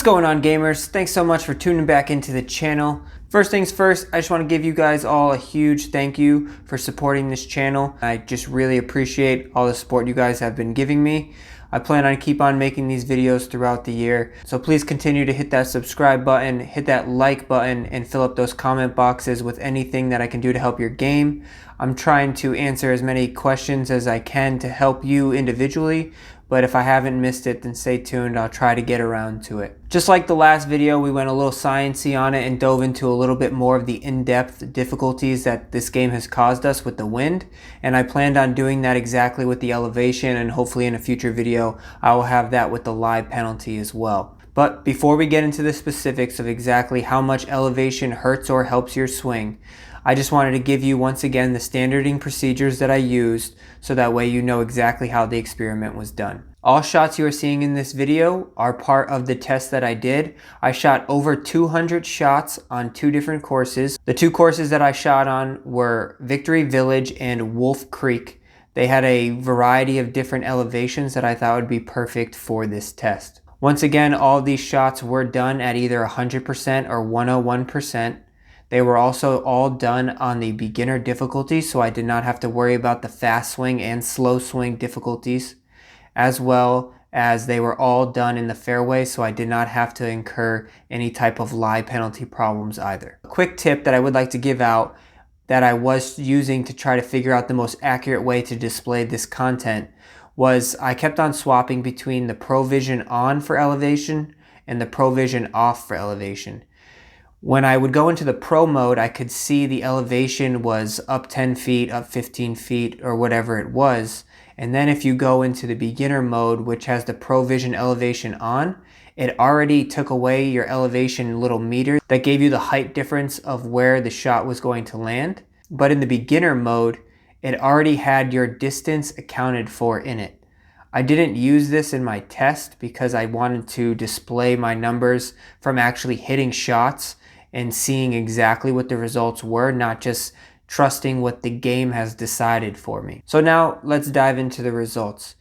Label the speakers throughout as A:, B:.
A: going on, gamers? Thanks so much for tuning back into the channel. First things first, I just want to give you guys all a huge thank you for supporting this channel. I just really appreciate all the support you guys have been giving me. I plan on keep on making these videos throughout the year, so please continue to hit that subscribe button, hit that like button, and fill up those comment boxes with anything that I can do to help your game. I'm trying to answer as many questions as I can to help you individually, but if I haven't missed it, then stay tuned. I'll try to get around to it. Just like the last video, we went a little sciencey on it and dove into a little bit more of the in-depth difficulties that this game has caused us with the wind. And I planned on doing that exactly with the elevation, and hopefully in a future video, I will have that with the lie penalty as well. But before we get into the specifics of exactly how much elevation hurts or helps your swing, I just wanted to give you once again the standarding procedures that I used, so that way you know exactly how the experiment was done. All shots you are seeing in this video are part of the test that I did. I shot over 200 shots on 2 different courses. The 2 courses that I shot on were Victory Village and Wolf Creek. They had a variety of different elevations that I thought would be perfect for this test. Once again, all of these shots were done at either 100% or 101%. They were also all done on the beginner difficulty, so I did not have to worry about the fast swing and slow swing difficulties, as well as they were all done in the fairway, so I did not have to incur any type of lie penalty problems either. A quick tip that I would like to give out that I was using to try to figure out the most accurate way to display this content was I kept on swapping between the Pro Vision on for elevation and the Pro Vision off for elevation. When I would go into the Pro mode, I could see the elevation was up 10 feet, up 15 feet, or whatever it was. And then if you go into the beginner mode, which has the Pro Vision elevation on, it already took away your elevation little meter that gave you the height difference of where the shot was going to land. But in the beginner mode, it already had your distance accounted for in it. I didn't use this in my test because I wanted to display my numbers from actually hitting shots and seeing exactly what the results were, not just trusting what the game has decided for me. So now let's dive into the results.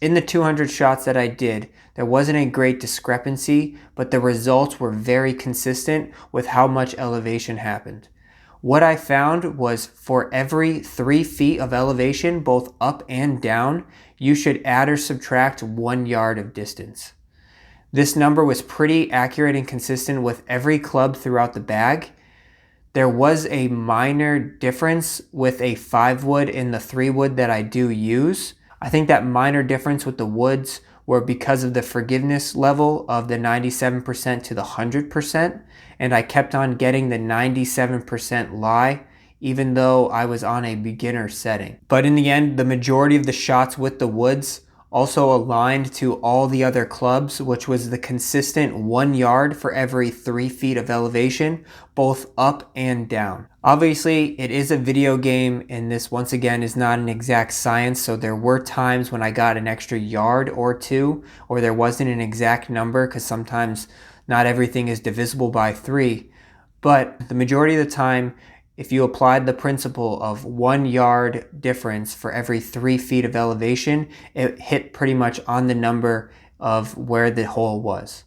A: In the 200 shots that I did, there wasn't a great discrepancy, but the results were very consistent with how much elevation happened. What I found was for every 3 feet of elevation, both up and down, you should add or subtract 1 yard of distance. This number was pretty accurate and consistent with every club throughout the bag. There was a minor difference with a 5 wood and the 3 wood that I do use. I think that minor difference with the woods were because of the forgiveness level of the 97% to the 100%, and I kept on getting the 97% lie even though I was on a beginner setting. But in the end, the majority of the shots with the woods also aligned to all the other clubs, which was the consistent 1 yard for every 3 feet of elevation, both up and down. Obviously, it is a video game, and this once again is not an exact science, so there were times when I got an extra yard or 2, or there wasn't an exact number, because sometimes not everything is divisible by 3. But the majority of the time, if you applied the principle of 1 yard difference for every 3 feet of elevation, it hit pretty much on the number of where the hole was.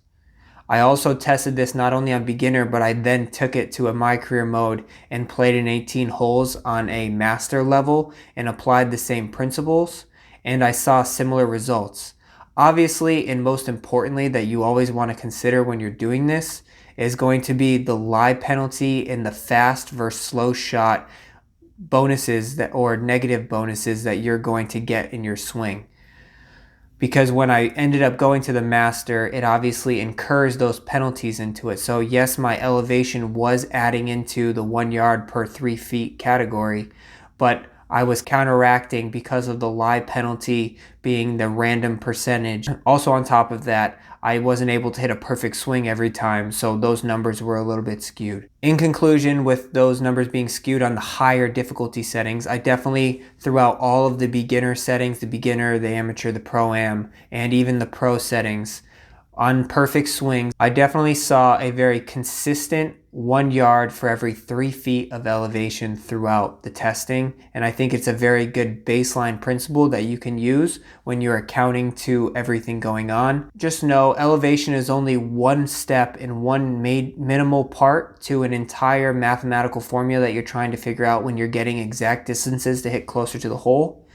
A: I also tested this not only on beginner, but I then took it to a my career mode and played in 18 holes on a master level and applied the same principles, and I saw similar results. Obviously, and most importantly, that you always want to consider when you're doing this is going to be the lie penalty and the fast versus slow shot bonuses or negative bonuses that you're going to get in your swing. Because when I ended up going to the master, it obviously incurs those penalties into it. So yes, my elevation was adding into the 1 yard per 3 feet category, but I was counteracting because of the lie penalty being the random percentage. Also on top of that, I wasn't able to hit a perfect swing every time, so those numbers were a little bit skewed. In conclusion, with those numbers being skewed on the higher difficulty settings, I definitely threw out all of the beginner settings, the beginner, the amateur, the pro-am, and even the pro settings. On perfect swings, I definitely saw a very consistent 1 yard for every 3 feet of elevation throughout the testing. And I think it's a very good baseline principle that you can use when you're accounting to everything going on. Just know elevation is only one step in one minimal part to an entire mathematical formula that you're trying to figure out when you're getting exact distances to hit closer to the hole.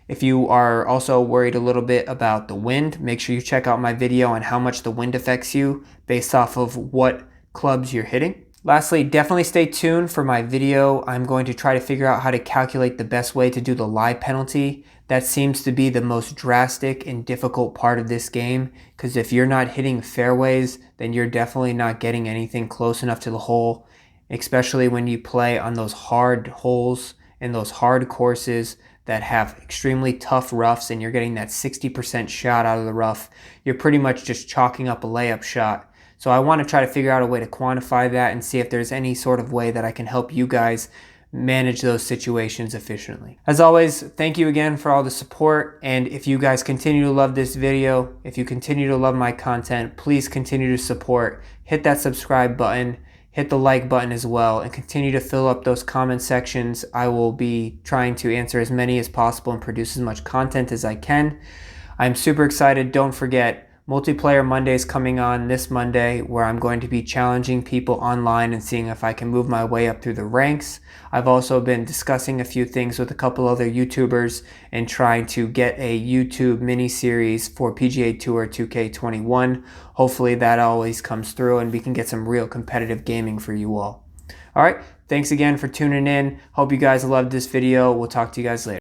A: If you are also worried a little bit about the wind, make sure you check out my video on how much the wind affects you based off of what clubs you're hitting. Lastly, definitely stay tuned for my video. I'm going to try to figure out how to calculate the best way to do the lie penalty. That seems to be the most drastic and difficult part of this game, because if you're not hitting fairways, then you're definitely not getting anything close enough to the hole, especially when you play on those hard holes and those hard courses that have extremely tough roughs and you're getting that 60% shot out of the rough. You're pretty much just chalking up a layup shot. So I want to try to figure out a way to quantify that and see if there's any sort of way that I can help you guys manage those situations efficiently. As always, thank you again for all the support. And if you guys continue to love this video, if you continue to love my content, please continue to support. Hit that subscribe button, hit the like button as well, and continue to fill up those comment sections. I will be trying to answer as many as possible and produce as much content as I can. I'm super excited. Don't forget, Multiplayer Monday is coming on this Monday, where I'm going to be challenging people online and seeing if I can move my way up through the ranks. I've also been discussing a few things with a couple other YouTubers and trying to get a YouTube mini-series for PGA Tour 2K21. Hopefully that always comes through and we can get some real competitive gaming for you all. All right, thanks again for tuning in. Hope you guys loved this video. We'll talk to you guys later.